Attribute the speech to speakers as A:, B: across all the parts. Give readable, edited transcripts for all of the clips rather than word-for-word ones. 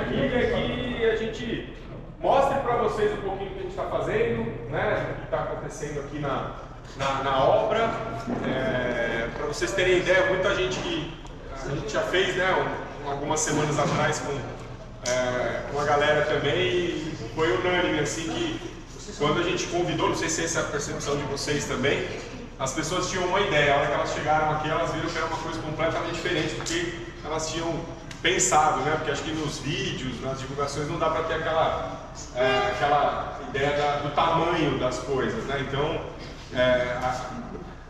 A: aqui é que a gente mostre para vocês um pouquinho do que a gente está fazendo, né? O que está acontecendo aqui na obra. Para vocês terem ideia, muita gente que a gente já fez, né, algumas semanas atrás com a galera também, e foi unânime assim que quando a gente convidou, não sei se essa é a percepção de vocês também, as pessoas tinham uma ideia, a hora que elas chegaram aqui elas viram que era uma coisa completamente diferente do que elas tinham pensado, né? Porque acho que nos vídeos, nas divulgações não dá para ter aquela ideia do tamanho das coisas, né? Então,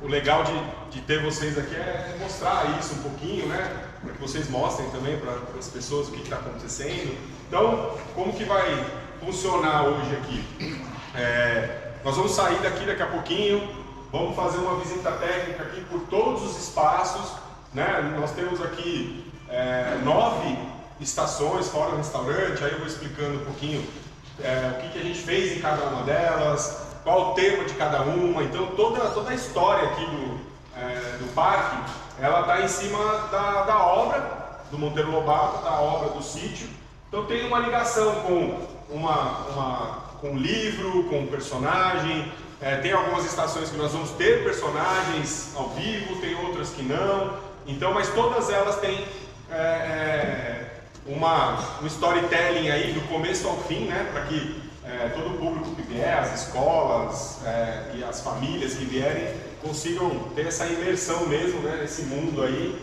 A: o legal de ter vocês aqui é mostrar isso um pouquinho, né? Para que vocês mostrem também para as pessoas o que está acontecendo. Então, como que vai funcionar hoje aqui? Nós vamos sair daqui a pouquinho, vamos fazer uma visita técnica aqui por todos os espaços, né? Nós temos aqui 9 estações fora do restaurante, aí eu vou explicando um pouquinho o que a gente fez em cada uma delas, qual o tema de cada uma. Então toda a história aqui do parque, ela está em cima da obra do Monteiro Lobato, da obra do sítio. Então tem uma ligação com com um livro, com um personagem. Tem algumas estações que nós vamos ter personagens ao vivo, tem outras que não. Então, mas todas elas têm um storytelling aí do começo ao fim, né? Para que todo o público que vier, as escolas e as famílias que vierem consigam ter essa imersão mesmo, né, nesse mundo aí.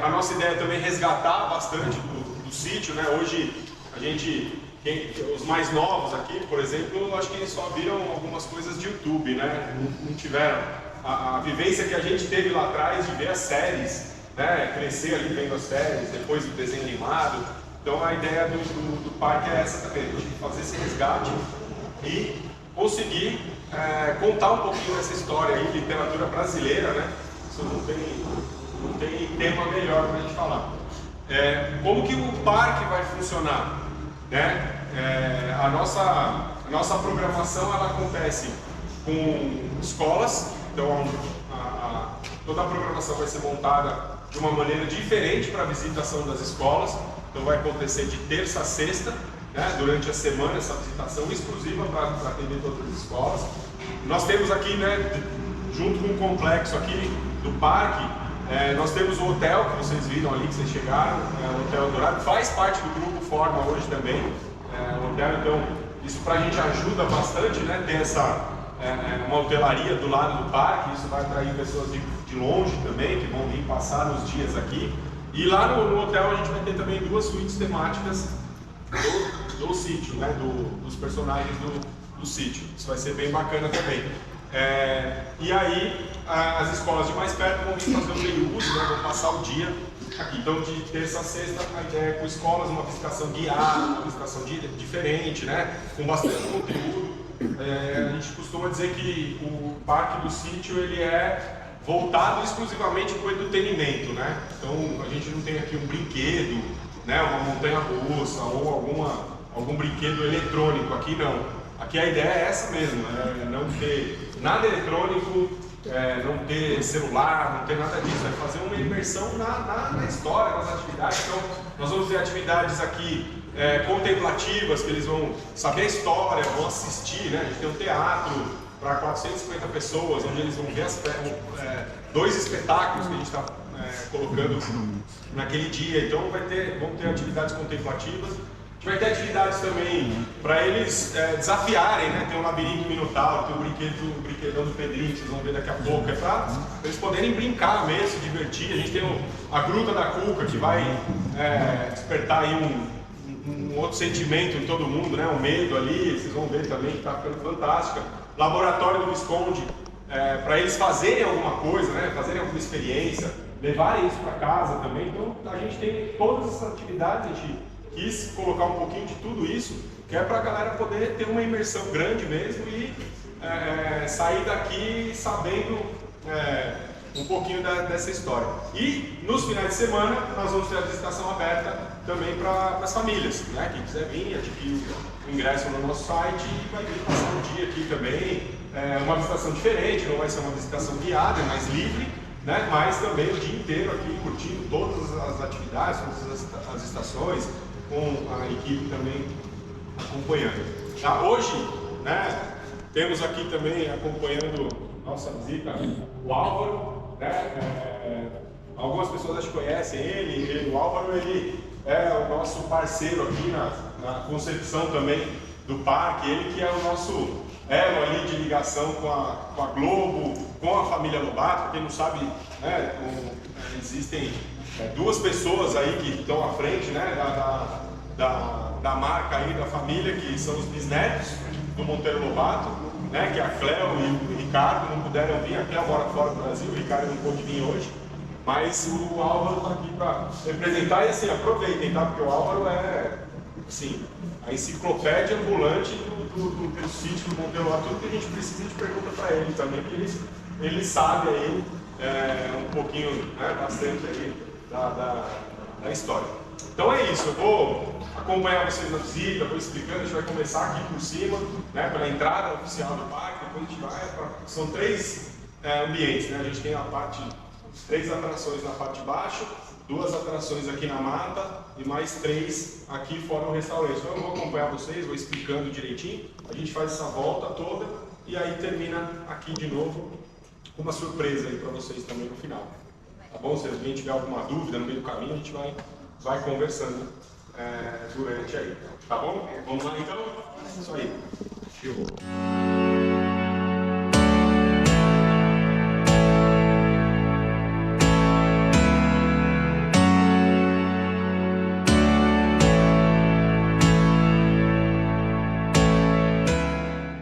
A: A nossa ideia também é resgatar bastante do sítio, né? Hoje a gente, os mais novos aqui, por exemplo, acho que eles só viram algumas coisas de YouTube, né? Não tiveram a vivência que a gente teve lá atrás de ver as séries, né? Crescer ali vendo as séries, depois do desenho animado. Então a ideia do parque é essa também, a gente fazer esse resgate e conseguir contar um pouquinho dessa história aí, literatura brasileira, né? Isso não tem tema melhor para a gente falar. Como que o parque vai funcionar, né? A nossa programação ela acontece com escolas, então toda a programação vai ser montada de uma maneira diferente para a visitação das escolas. Então vai acontecer de terça a sexta, né, durante a semana, essa visitação exclusiva para atender todas as escolas. Nós temos aqui, né, junto com o complexo aqui do parque, nós temos o hotel que vocês viram ali, que vocês chegaram, o Hotel Dourado, faz parte do grupo Forma hoje também, o hotel. Então isso para a gente ajuda bastante, né, ter uma hotelaria do lado do parque. Isso vai atrair pessoas de longe também, que vão vir passar os dias aqui. E lá no hotel a gente vai ter também 2 suítes temáticas do sítio, né, dos personagens do sítio. Isso vai ser bem bacana também. E aí as escolas de mais perto vão vir fazer o meio uso, né, vão passar o dia aqui. Então de terça a sexta a ideia é com escolas, uma visitação guiada, uma visitação diferente, né, com bastante conteúdo. A gente costuma dizer que o parque do sítio ele é voltado exclusivamente para o entretenimento, né? Então a gente não tem aqui um brinquedo, né, uma montanha-russa ou algum brinquedo eletrônico. Aqui não. Aqui a ideia é essa mesmo, não ter nada eletrônico, não ter celular, não ter nada disso. É fazer uma imersão na história, nas atividades. Então nós vamos ter atividades aqui contemplativas, que eles vão saber a história, vão assistir, né? A gente tem um teatro para 450 pessoas, onde eles vão ver 2 espetáculos que a gente está colocando naquele dia. Então vão ter atividades contemplativas. A gente vai ter atividades também para eles desafiarem, né? Tem um labirinto Minotauro, tem o brinquedão do Pedrinho, que vocês vão ver daqui a pouco. É para eles poderem brincar mesmo, se divertir. A gente tem a Gruta da Cuca, que vai despertar aí um outro sentimento em todo mundo, né? O medo ali, vocês vão ver também, que está ficando fantástica. Laboratório do Visconde, para eles fazerem alguma coisa, né? Fazerem alguma experiência, levarem isso para casa também. Então a gente tem todas essas atividades, a gente quis colocar um pouquinho de tudo isso, que é para a galera poder ter uma imersão grande mesmo e sair daqui sabendo um pouquinho dessa história. E nos finais de semana nós vamos ter a visitação aberta também para as famílias, né? Quem quiser vir, adquirir o ingresso no nosso site e vai vir passar um dia aqui também. Uma visitação diferente, não vai ser uma visitação guiada, é mais livre, né? Mas também o dia inteiro aqui curtindo todas as atividades, todas as estações. com a equipe também acompanhando. Tá? Hoje, né, temos aqui também acompanhando nossa visita o Álvaro, né? Algumas pessoas acho que conhecem ele. O Álvaro, ele é o nosso parceiro aqui na concepção também do parque, ele que é o nosso elo ali de ligação com a Globo, com a família Lobato. Pra quem não sabe, né, existem duas pessoas aí que estão à frente, né, da marca aí da família, que são os bisnetos do Monteiro Lobato, né, que é a Cleo e o Ricardo. Não puderam vir, a Cleo mora fora do Brasil, o Ricardo não pôde vir hoje, mas o Álvaro está aqui para representar. E assim, aproveitem, tá? Porque o Álvaro é, assim, a enciclopédia ambulante do sítio do Monteiro Lobato. Tudo que a gente precisa, a gente pergunta para ele também, porque ele sabe aí um pouquinho, né, bastante aí da história. Então é isso, eu vou acompanhar vocês na visita, vou explicando. A gente vai começar aqui por cima, né, pela entrada oficial do parque. Depois a gente vai para... São três ambientes, né? A gente tem três atrações na parte de baixo, duas atrações aqui na mata e mais três aqui fora no restaurante. Então eu vou acompanhar vocês, vou explicando direitinho. A gente faz essa volta toda e aí termina aqui de novo com uma surpresa aí para vocês também no final. Tá bom? Se alguém tiver alguma dúvida no meio do caminho, a gente vai conversando durante aí. Tá bom? Vamos lá então? Isso aí.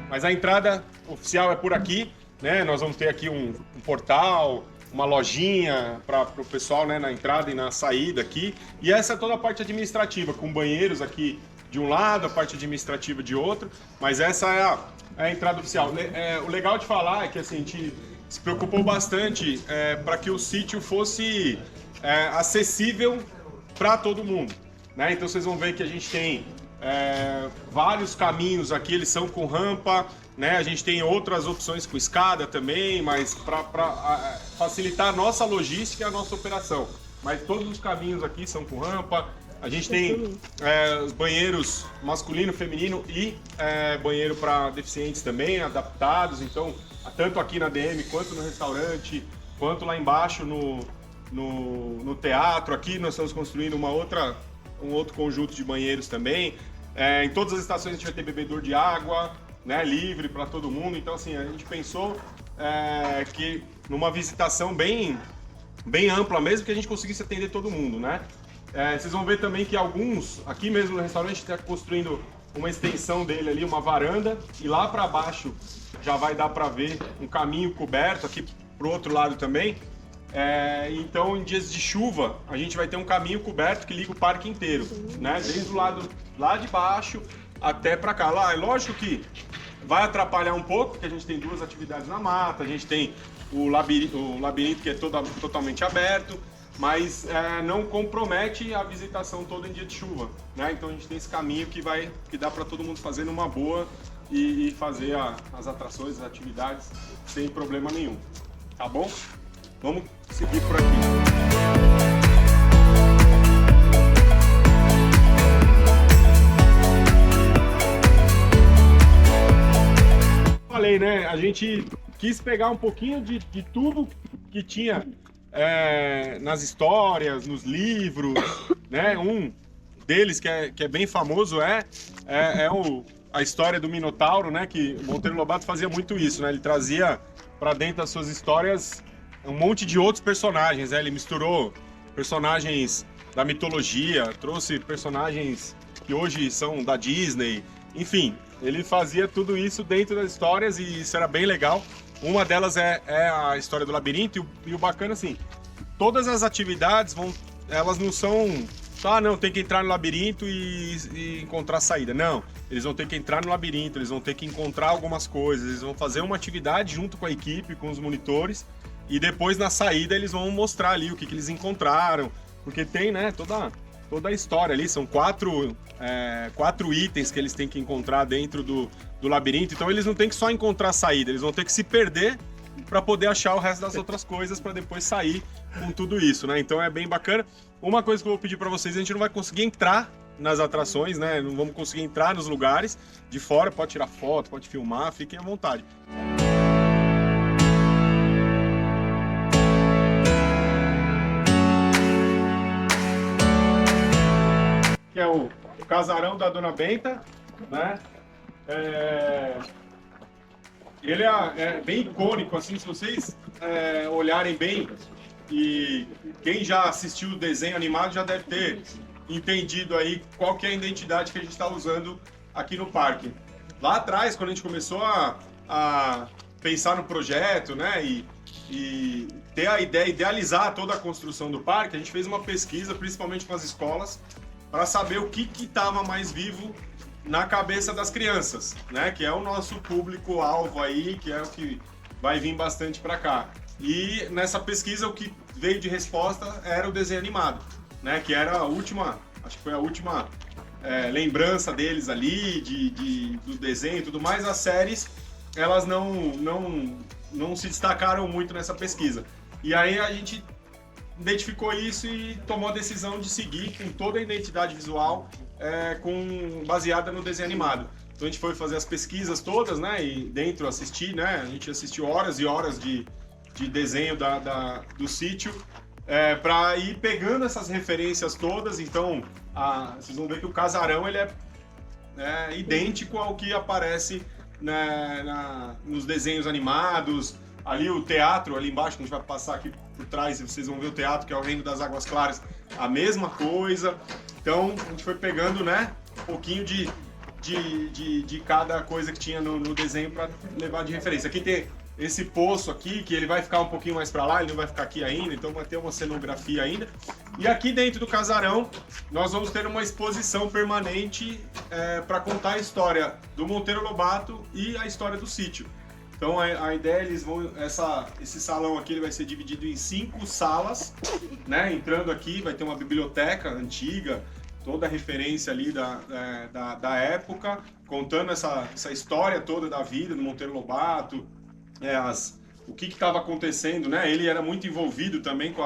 A: Mas a entrada oficial é por aqui, né? Nós vamos ter aqui um portal, uma lojinha para o pessoal, né, na entrada e na saída aqui. E essa é toda a parte administrativa, com banheiros aqui de um lado, a parte administrativa de outro. Mas essa é a entrada oficial. O legal de falar é que assim, a gente se preocupou bastante para que o sítio fosse acessível para todo mundo, né? Então vocês vão ver que a gente tem vários caminhos aqui, eles são com rampa, né? A gente tem outras opções com escada também, mas para facilitar a nossa logística e a nossa operação. Mas todos os caminhos aqui são com rampa. A gente tem os banheiros masculino, feminino e banheiro para deficientes também, adaptados. Então, tanto aqui na DM, quanto no restaurante, quanto lá embaixo no teatro. Aqui nós estamos construindo um outro conjunto de banheiros também. Em todas as estações a gente vai ter bebedor de água, né, livre para todo mundo. Então, assim, a gente pensou que numa visitação bem ampla mesmo, que a gente conseguisse atender todo mundo, né? Vocês vão ver também que alguns, aqui mesmo no restaurante, está construindo uma extensão dele ali, uma varanda, e lá para baixo já vai dar para ver um caminho coberto, aqui pro outro lado também. Então, em dias de chuva, a gente vai ter um caminho coberto que liga o parque inteiro, né? Desde o lado lá de baixo até para cá. Lá, é lógico que vai atrapalhar um pouco, porque a gente tem duas atividades na mata, a gente tem o labirinto que é totalmente aberto, mas não compromete a visitação toda em dia de chuva, né? Então a gente tem esse caminho que dá para todo mundo fazer numa boa e fazer as atrações, as atividades sem problema nenhum, tá bom? Vamos seguir por aqui. Falei, né? A gente quis pegar um pouquinho de tudo que tinha nas histórias, nos livros, né? Um deles que é bem famoso a história do Minotauro, né? Que o Monteiro Lobato fazia muito isso, né? Ele trazia para dentro das suas histórias um monte de outros personagens, né? Ele misturou personagens da mitologia, trouxe personagens que hoje são da Disney, enfim, ele fazia tudo isso dentro das histórias e isso era bem legal. Uma delas é a história do labirinto e o bacana, assim, todas as atividades elas não são, não, tem que entrar no labirinto e encontrar saída. Não, eles vão ter que entrar no labirinto, eles vão ter que encontrar algumas coisas, eles vão fazer uma atividade junto com a equipe, com os monitores, e depois na saída eles vão mostrar ali o que eles encontraram, porque tem, né, toda a história ali, são quatro itens que eles têm que encontrar dentro do labirinto, então eles não têm que só encontrar a saída, eles vão ter que se perder para poder achar o resto das outras coisas para depois sair com tudo isso, né? Então é bem bacana. Uma coisa que eu vou pedir para vocês, a gente não vai conseguir entrar nas atrações, né? Não vamos conseguir entrar nos lugares de fora, pode tirar foto, pode filmar, fiquem à vontade. Que é o casarão da Dona Benta, né? Ele é bem icônico, assim, se vocês olharem bem, e quem já assistiu o desenho animado já deve ter entendido aí qual que é a identidade que a gente está usando aqui no parque. Lá atrás, quando a gente começou a pensar no projeto, né, e ter a ideia, idealizar toda a construção do parque, a gente fez uma pesquisa, principalmente com as escolas, para saber o que estava mais vivo na cabeça das crianças, né? Que é o nosso público-alvo aí, que é o que vai vir bastante para cá. E nessa pesquisa o que veio de resposta era o desenho animado, né? Que era a última, acho que foi a última lembrança deles ali, do desenho e tudo mais. As séries, elas não se destacaram muito nessa pesquisa. E aí a gente identificou isso e tomou a decisão de seguir com toda a identidade visual baseada no desenho animado. Então a gente foi fazer as pesquisas todas, né, e dentro assistir, né, a gente assistiu horas e horas de desenho do sítio, para ir pegando essas referências todas. Então vocês vão ver que o casarão ele é idêntico ao que aparece, né, nos desenhos animados. Ali o teatro, ali embaixo, que a gente vai passar aqui por trás, e vocês vão ver o teatro, que é o Reino das Águas Claras, a mesma coisa. Então, a gente foi pegando, né, um pouquinho de cada coisa que tinha no desenho para levar de referência. Aqui tem esse poço aqui, que ele vai ficar um pouquinho mais para lá, ele não vai ficar aqui ainda, então vai ter uma cenografia ainda. E aqui dentro do casarão, nós vamos ter uma exposição permanente para contar a história do Monteiro Lobato e a história do sítio. Então a ideia, esse salão aqui ele vai ser dividido em 5 salas, né? Entrando aqui vai ter uma biblioteca antiga, toda a referência ali da época, contando essa história toda da vida do Monteiro Lobato, o que estava acontecendo, né? Ele era muito envolvido também com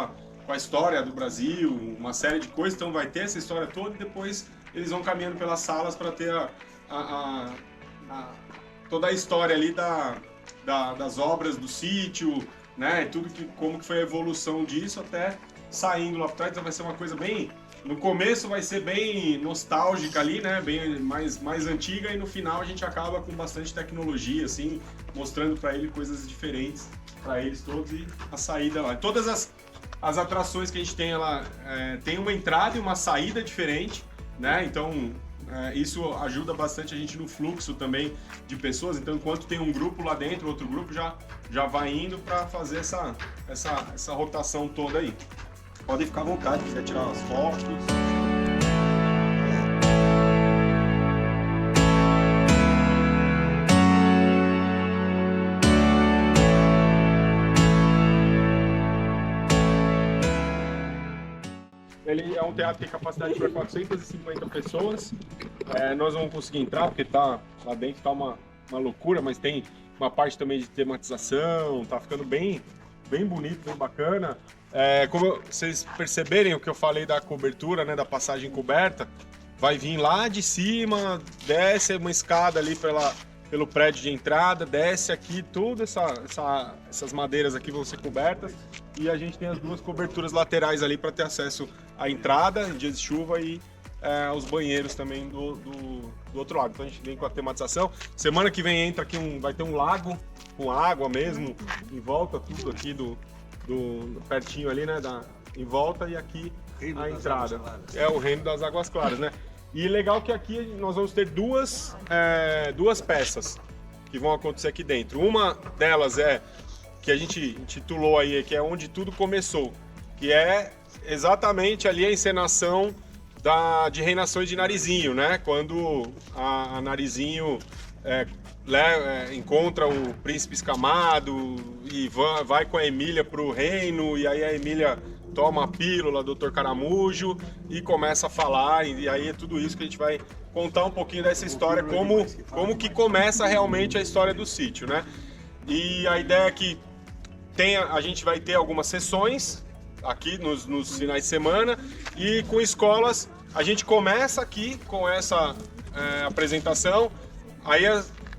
A: a história do Brasil, uma série de coisas, então vai ter essa história toda e depois eles vão caminhando pelas salas para ter toda a história ali das obras do sítio, né? Tudo como que foi a evolução disso até saindo lá por trás. Então vai ser uma coisa bem... No começo vai ser bem nostálgica ali, né? Bem mais antiga, e no final a gente acaba com bastante tecnologia, assim, mostrando para ele coisas diferentes para eles todos, e a saída lá. Todas as atrações que a gente tem, ela tem uma entrada e uma saída diferente, né? Então isso ajuda bastante a gente no fluxo também de pessoas. Então, enquanto tem um grupo lá dentro, outro grupo já vai indo para fazer essa rotação toda aí. Podem ficar à vontade, quiser tirar umas fotos. Ele é um teatro que tem capacidade para 450 pessoas. Nós vamos conseguir entrar, porque lá dentro tá uma loucura, mas tem uma parte também de tematização, tá ficando bem bonito, bem bacana. Como vocês perceberem o que eu falei da cobertura, né, da passagem coberta, vai vir lá de cima, desce uma escada ali pelo prédio de entrada, desce aqui, todas essas madeiras aqui vão ser cobertas, e a gente tem as 2 coberturas laterais ali para ter acesso à entrada em dias de chuva e aos banheiros também do outro lado. Então a gente vem com a tematização. Semana que vem entra aqui vai ter um lago com água mesmo em volta, tudo aqui pertinho ali, né, em volta, e aqui a entrada. É o Reino das Águas Claras, né? E legal que aqui nós vamos ter duas peças que vão acontecer aqui dentro. Uma delas que a gente intitulou aí, que é onde tudo começou, que é exatamente ali a encenação de Reinações de Narizinho, né? Quando a Narizinho encontra o príncipe escamado e vai com a Emília pro reino, e aí a Emília toma a pílula do Dr. Caramujo e começa a falar, e aí é tudo isso que a gente vai contar um pouquinho dessa história, como que começa realmente a história do sítio, né? E a ideia é que a gente vai ter algumas sessões aqui nos finais de semana, e com escolas a gente começa aqui com essa apresentação, aí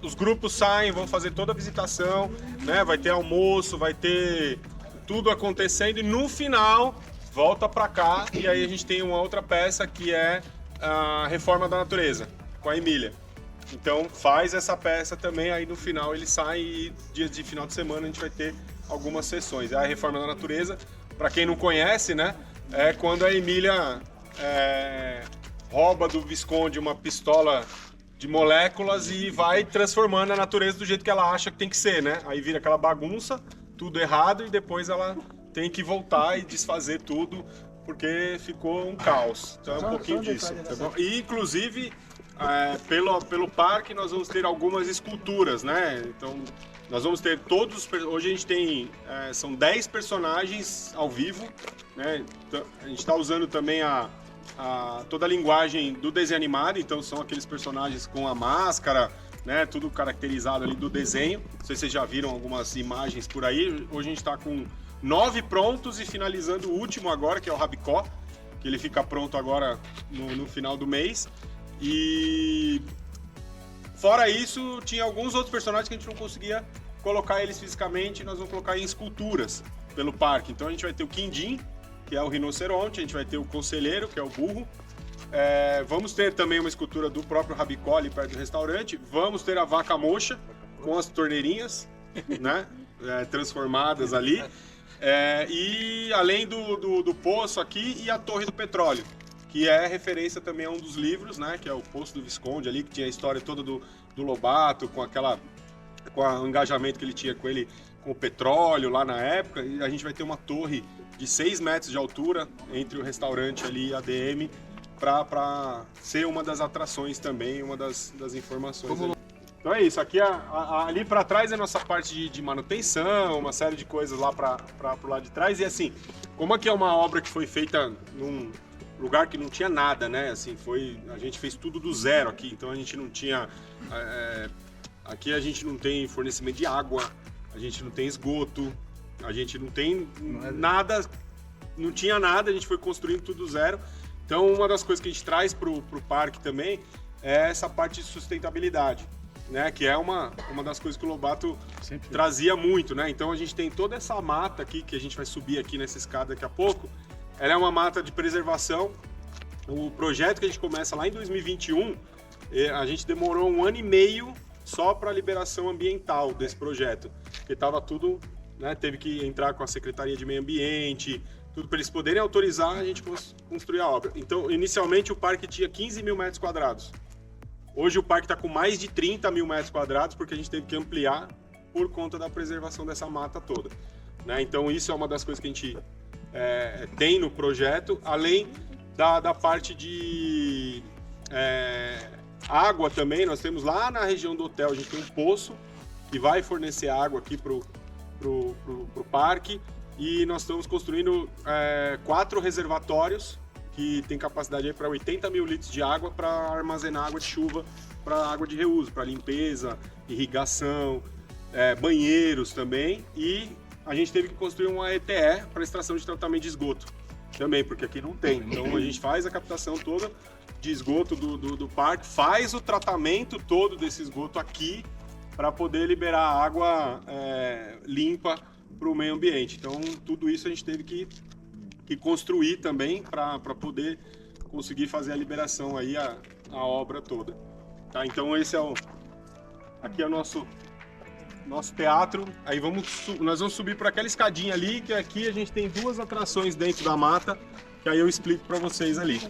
A: os grupos saem, vão fazer toda a visitação, né? Vai ter almoço, vai ter tudo acontecendo e no final volta para cá e aí a gente tem uma outra peça que é a Reforma da Natureza, com a Emília. Então faz essa peça também, aí no final ele sai e dias de final de semana a gente vai ter algumas sessões. A Reforma da Natureza, para quem não conhece, né, é quando a Emília rouba do Visconde uma pistola de moléculas e vai transformando a natureza do jeito que ela acha que tem que ser, né? Aí vira aquela bagunça, tudo errado e depois ela tem que voltar e desfazer tudo porque ficou um caos. Então é um pouquinho disso. Tá bom? E inclusive pelo parque nós vamos ter algumas esculturas, né? Então nós vamos ter todos, hoje a gente tem, são 10 personagens ao vivo, né? Então, a gente está usando também toda a linguagem do desenho animado, então são aqueles personagens com a máscara, né? Tudo caracterizado ali do desenho. Não sei se vocês já viram algumas imagens por aí. Hoje a gente está com 9 prontos e finalizando o último agora, que é o Rabicó, que ele fica pronto agora no final do mês. E fora isso, tinha alguns outros personagens que a gente não conseguia colocar eles fisicamente, nós vamos colocar em esculturas pelo parque. Então a gente vai ter o Quindim, que é o rinoceronte, a gente vai ter o Conselheiro, que é o burro. Vamos ter também uma escultura do próprio Rabicó ali perto do restaurante. Vamos ter a Vaca Moxa com as torneirinhas, né, transformadas ali. E além do poço aqui e a Torre do Petróleo, que é referência também a um dos livros, né, que é o Poço do Visconde ali, que tinha a história toda do Lobato, com o engajamento que ele tinha com ele, com o petróleo lá na época. E a gente vai ter uma torre de 6 metros de altura entre o restaurante ali e a DM, para ser uma das atrações também, uma das informações. Então é isso, aqui ali para trás é a nossa parte de manutenção, uma série de coisas lá para o lado de trás. E assim, como aqui é uma obra que foi feita num lugar que não tinha nada, né? Assim, a gente fez tudo do zero aqui, então a gente não tinha... aqui a gente não tem fornecimento de água, a gente não tem esgoto, a gente não tem nada, não tinha nada, a gente foi construindo tudo do zero. Então uma das coisas que a gente traz pro parque também é essa parte de sustentabilidade, né? Que é uma das coisas que o Lobato sempre trazia muito, né? Então a gente tem toda essa mata aqui, que a gente vai subir aqui nessa escada daqui a pouco. Ela é uma mata de preservação. O projeto que a gente começa lá em 2021, a gente demorou 1 ano e meio só para a liberação ambiental desse projeto, porque estava tudo, né, teve que entrar com a Secretaria de Meio Ambiente, tudo para eles poderem autorizar a gente construir a obra. Então, inicialmente o parque tinha 15 mil metros quadrados. Hoje o parque está com mais de 30 mil metros quadrados, porque a gente teve que ampliar por conta da preservação dessa mata toda, né? Então isso é uma das coisas que a gente tem no projeto, além da parte de água também. Nós temos lá na região do hotel, a gente tem um poço que vai fornecer água aqui pro parque, e nós estamos construindo 4 reservatórios que tem capacidade para 80 mil litros de água para armazenar água de chuva, para água de reuso, para limpeza, irrigação, banheiros também. E a gente teve que construir uma ETE para extração de tratamento de esgoto também, porque aqui não tem. Então a gente faz a captação toda de esgoto do parque, faz o tratamento todo desse esgoto aqui para poder liberar água limpa para o meio ambiente. Então tudo isso a gente teve que construir também para poder conseguir fazer a liberação aí, a obra toda. Tá? Então esse aqui é o nosso teatro. Aí nós vamos subir por aquela escadinha ali, que aqui a gente tem 2 atrações dentro da mata, que aí eu explico para vocês ali.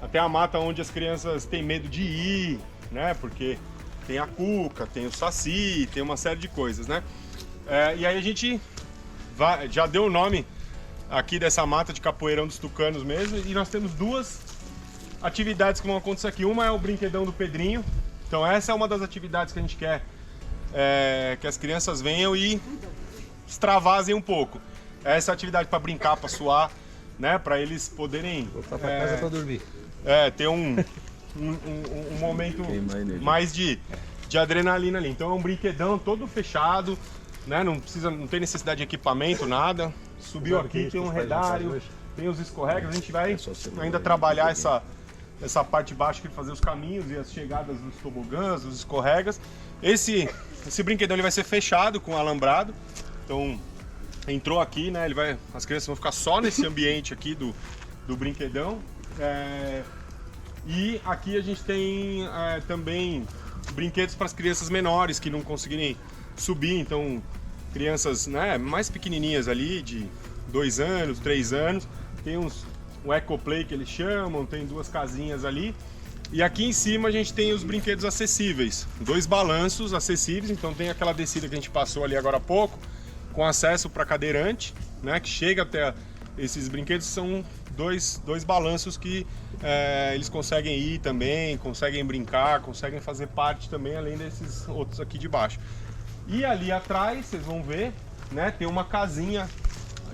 A: Até a mata onde as crianças têm medo de ir, né? Porque tem a cuca, tem o saci, tem uma série de coisas, né? E aí a gente já deu o nome aqui dessa mata de Capoeirão dos Tucanos mesmo. E nós temos duas atividades que vão acontecer aqui. Uma é o brinquedão do Pedrinho. Então essa é uma das atividades que a gente quer que as crianças venham e extravasem um pouco. Essa é a atividade para brincar, para suar, né? Para eles poderem
B: voltar para casa para dormir.
A: Ter um momento mais de adrenalina ali. Então é um brinquedão todo fechado, né? Não tem necessidade de equipamento, nada. Subiu aqui, tem um redário, tem os escorregas. A gente vai ainda trabalhar essa parte de baixo, que fazer os caminhos e as chegadas dos tobogãs, dos escorregas. Esse brinquedão ele vai ser fechado com alambrado. Então entrou aqui, né? As crianças vão ficar só nesse ambiente aqui do brinquedão. E aqui a gente tem também brinquedos para as crianças menores que não conseguirem subir. Então crianças, né, mais pequenininhas ali, de 2 anos, 3 anos. Tem o Ecoplay que eles chamam, tem 2 casinhas ali. E aqui em cima a gente tem os brinquedos acessíveis, 2 balanços acessíveis. Então tem aquela descida que a gente passou ali agora há pouco, com acesso para cadeirante, né, que chega até esses brinquedos. São dois balanços que eles conseguem ir também, conseguem brincar, conseguem fazer parte também, além desses outros aqui de baixo. E ali atrás, vocês vão ver, né, tem uma casinha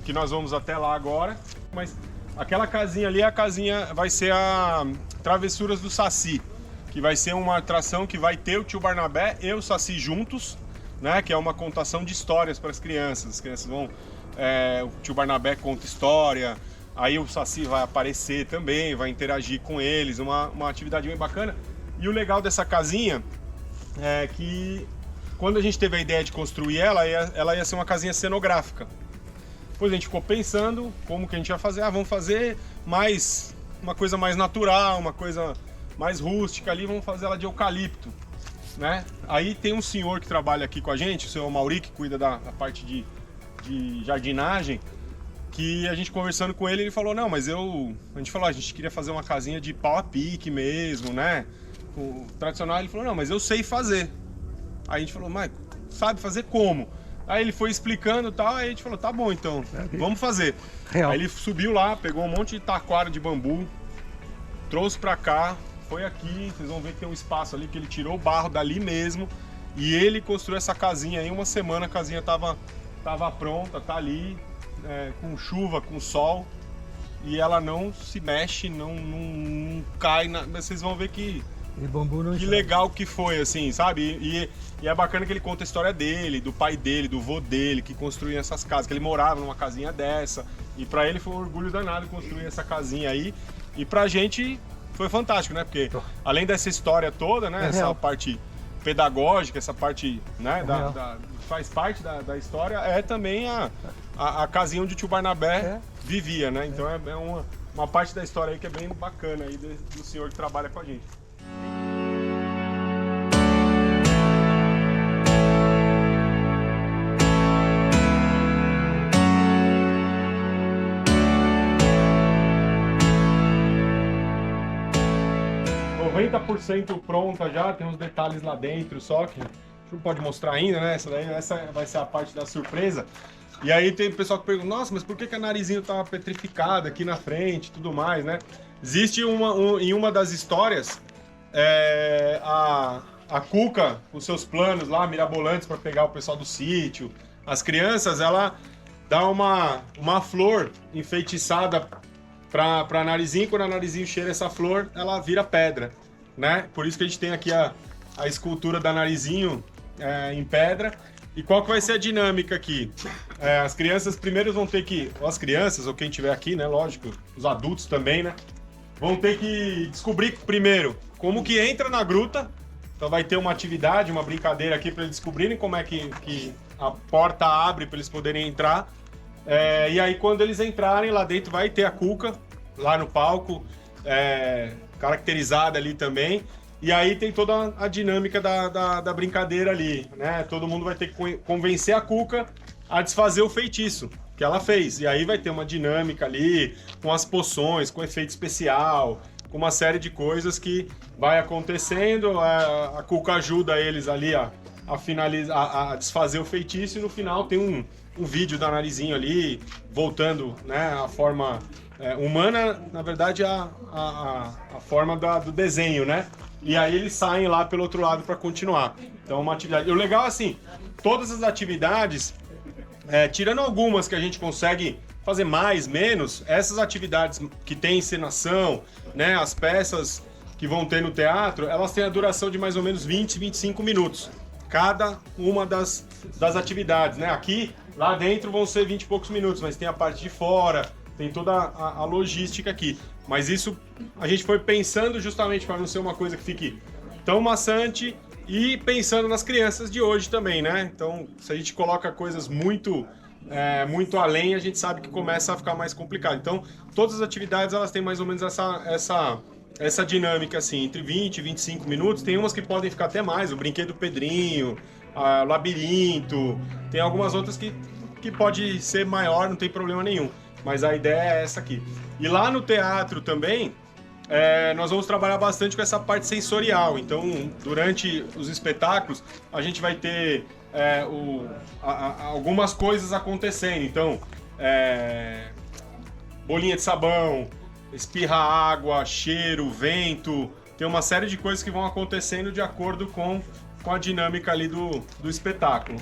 A: que nós vamos até lá agora, mas aquela casinha ali, a casinha vai ser a Travessuras do Saci, que vai ser uma atração que vai ter o tio Barnabé e o Saci juntos, né, que é uma contação de histórias para as crianças. As crianças vão, o tio Barnabé conta história, aí o Saci vai aparecer também, vai interagir com eles, uma atividade bem bacana. E o legal dessa casinha é que quando a gente teve a ideia de construir ela ia ser uma casinha cenográfica. Depois a gente ficou pensando como que a gente vai fazer. Vamos fazer uma coisa mais natural, uma coisa mais rústica ali, vamos fazer ela de eucalipto, né? Aí tem um senhor que trabalha aqui com a gente, o senhor Mauri, que cuida da parte de jardinagem, que a gente conversando com ele falou, não, mas a gente queria fazer uma casinha de pau a pique mesmo, né? O tradicional. Ele falou, não, mas eu sei fazer. Aí a gente falou, mas sabe fazer como? Aí ele foi explicando e tal, aí a gente falou, tá bom então, vamos fazer. Real. Aí ele subiu lá, pegou um monte de taquara de bambu, trouxe pra cá, foi aqui, vocês vão ver que tem um espaço ali que ele tirou o barro dali mesmo e ele construiu essa casinha aí. Uma semana a casinha tava pronta, tá ali, com chuva, com sol, e ela não se mexe, não cai, vocês vão ver que legal que foi, assim, sabe? E é bacana que ele conta a história dele, do pai dele, do vô dele, que construía essas casas, que ele morava numa casinha dessa, e pra ele foi um orgulho danado construir essa casinha aí, e pra gente foi fantástico, né? Porque além dessa história toda, né, essa parte pedagógica, essa parte, né, faz parte da história, é também a casinha onde o tio Barnabé vivia, né? Então é uma parte da história aí que é bem bacana aí do senhor que trabalha com a gente. Pronta já, tem uns detalhes lá dentro só que a gente não pode mostrar ainda, né? Essa vai ser a parte da surpresa. E aí tem pessoal que pergunta, nossa, mas por que a narizinho tá petrificada aqui na frente e tudo mais, né? Existe em uma das histórias, a Cuca, os seus planos lá, mirabolantes para pegar o pessoal do sítio, as crianças, ela dá uma flor enfeitiçada para narizinho. Quando a narizinho cheira essa flor, ela vira pedra, né? Por isso que a gente tem aqui a escultura da narizinho em pedra. E qual que vai ser a dinâmica aqui? As crianças primeiro vão ter que, ou as crianças, ou quem tiver aqui, né, lógico, os adultos também, né, vão ter que descobrir primeiro como que entra na gruta. Então vai ter uma atividade, uma brincadeira aqui para eles descobrirem como é que a porta abre para eles poderem entrar. E aí quando eles entrarem lá dentro vai ter a Cuca lá no palco, caracterizada ali também. E aí tem toda a dinâmica da brincadeira ali, né? Todo mundo vai ter que convencer a Cuca a desfazer o feitiço que ela fez. E aí vai ter uma dinâmica ali, com as poções, com efeito especial, com uma série de coisas que vai acontecendo. A Cuca ajuda eles ali a a desfazer o feitiço, e no final tem um vídeo da Narizinho ali, voltando, né, a forma humana, na verdade a forma do desenho, né? E aí eles saem lá pelo outro lado para continuar. Então uma atividade... E o legal assim, todas as atividades, tirando algumas que a gente consegue fazer mais, menos, essas atividades que tem encenação, né, as peças que vão ter no teatro, elas têm a duração de mais ou menos 20, 25 minutos. Cada uma das atividades, né? Aqui, lá dentro vão ser 20 e poucos minutos, mas tem a parte de fora, tem toda a logística aqui. Mas isso a gente foi pensando justamente para não ser uma coisa que fique tão maçante e pensando nas crianças de hoje também, né? Então, se a gente coloca coisas muito além, a gente sabe que começa a ficar mais complicado. Então, todas as atividades elas têm mais ou menos essa dinâmica assim, entre 20 e 25 minutos. Tem umas que podem ficar até mais, o Brinquedo Pedrinho, o Labirinto, tem algumas outras que pode ser maior, não tem problema nenhum. Mas a ideia é essa aqui. E lá no teatro também, nós vamos trabalhar bastante com essa parte sensorial. Então, durante os espetáculos, a gente vai ter algumas coisas acontecendo. Então, bolinha de sabão, espirra água, cheiro, vento. Tem uma série de coisas que vão acontecendo de acordo com a dinâmica ali do espetáculo.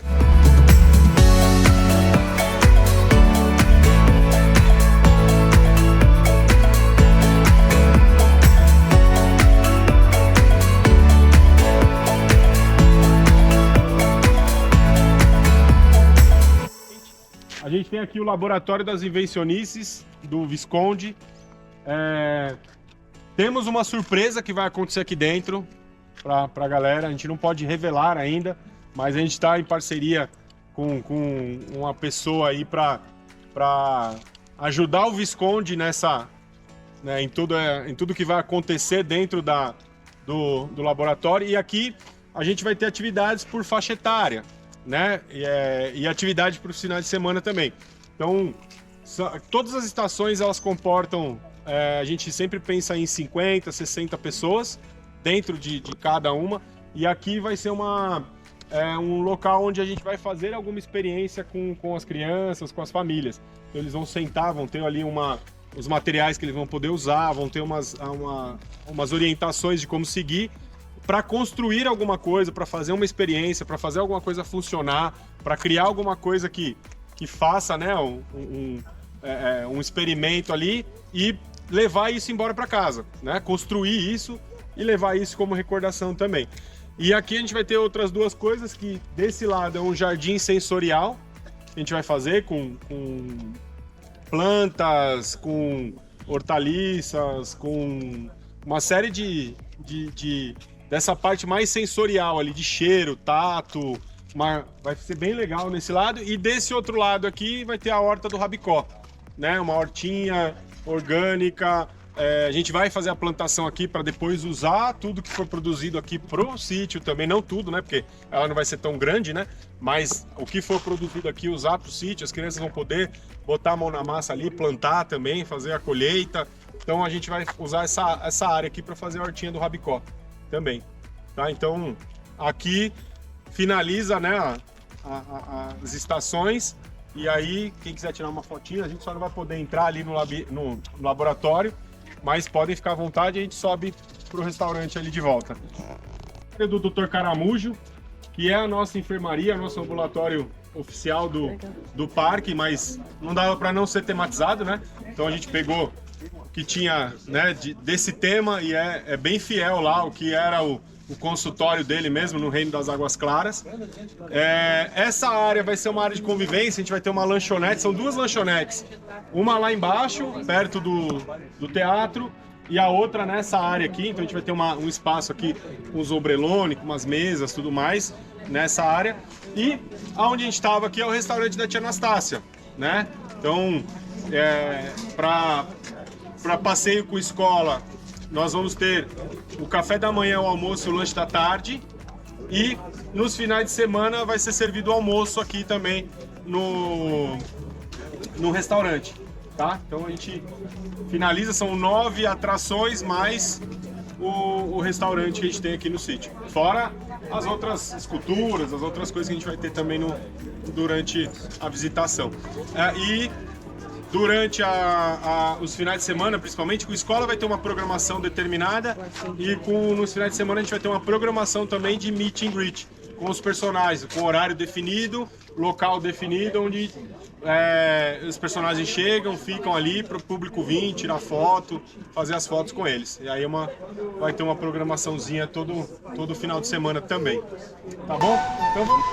A: A gente tem aqui o Laboratório das Invencionices, do Visconde. Temos uma surpresa que vai acontecer aqui dentro para a galera. A gente não pode revelar ainda, mas a gente está em parceria com uma pessoa aí para ajudar o Visconde em tudo que vai acontecer dentro do laboratório. E aqui a gente vai ter atividades por faixa etária, né? E atividade para os finais de semana também. Então, todas as estações elas comportam, a gente sempre pensa em 50, 60 pessoas dentro de cada uma, e aqui vai ser um local onde a gente vai fazer alguma experiência com as crianças, com as famílias. Então, eles vão sentar, vão ter ali os materiais que eles vão poder usar, vão ter umas orientações de como seguir, para construir alguma coisa, para fazer uma experiência, para fazer alguma coisa funcionar, para criar alguma coisa que faça, né, um experimento ali e levar isso embora para casa, né? Construir isso e levar isso como recordação também. E aqui a gente vai ter outras duas coisas, que desse lado é um jardim sensorial, que a gente vai fazer com plantas, com hortaliças, com uma série dessa parte mais sensorial ali, de cheiro, tato, vai ser bem legal nesse lado. E desse outro lado aqui vai ter a horta do Rabicó, né? Uma hortinha orgânica. A gente vai fazer a plantação aqui para depois usar tudo que for produzido aqui pro sítio também, não tudo, né? Porque ela não vai ser tão grande, né? Mas o que for produzido aqui, usar pro sítio, as crianças vão poder botar a mão na massa ali, plantar também, fazer a colheita. Então a gente vai usar essa área aqui para fazer a hortinha do Rabicó também, tá? Então aqui finaliza, né, as estações, e aí quem quiser tirar uma fotinha, a gente só não vai poder entrar ali no laboratório, mas podem ficar à vontade, a gente sobe pro restaurante ali de volta. Do Dr. Caramujo, que é a nossa enfermaria, nosso ambulatório oficial do parque, mas não dava para não ser tematizado, né? Então a gente pegou que tinha, né, desse tema, e é bem fiel lá o que era o consultório dele mesmo, no Reino das Águas Claras. Essa área vai ser uma área de convivência, a gente vai ter uma lanchonete, são duas lanchonetes, uma lá embaixo, perto do teatro, e a outra nessa área aqui. Então a gente vai ter um espaço aqui com os ombrelones, com umas mesas, tudo mais, nessa área. E aonde a gente estava aqui é o restaurante da Tia Anastácia, né? Então, para passeio com escola, nós vamos ter o café da manhã, o almoço e o lanche da tarde. E nos finais de semana vai ser servido o almoço aqui também no restaurante, tá? Então a gente finaliza, são 9 atrações mais o restaurante que a gente tem aqui no sítio. Fora as outras esculturas, as outras coisas que a gente vai ter também durante a visitação. E durante os finais de semana, principalmente, com a escola vai ter uma programação determinada e nos finais de semana a gente vai ter uma programação também de meet and greet com os personagens, com horário definido, local definido, onde os personagens chegam, ficam ali para o público vir, tirar foto, fazer as fotos com eles. E aí vai ter uma programaçãozinha todo final de semana também. Tá bom? Então vamos.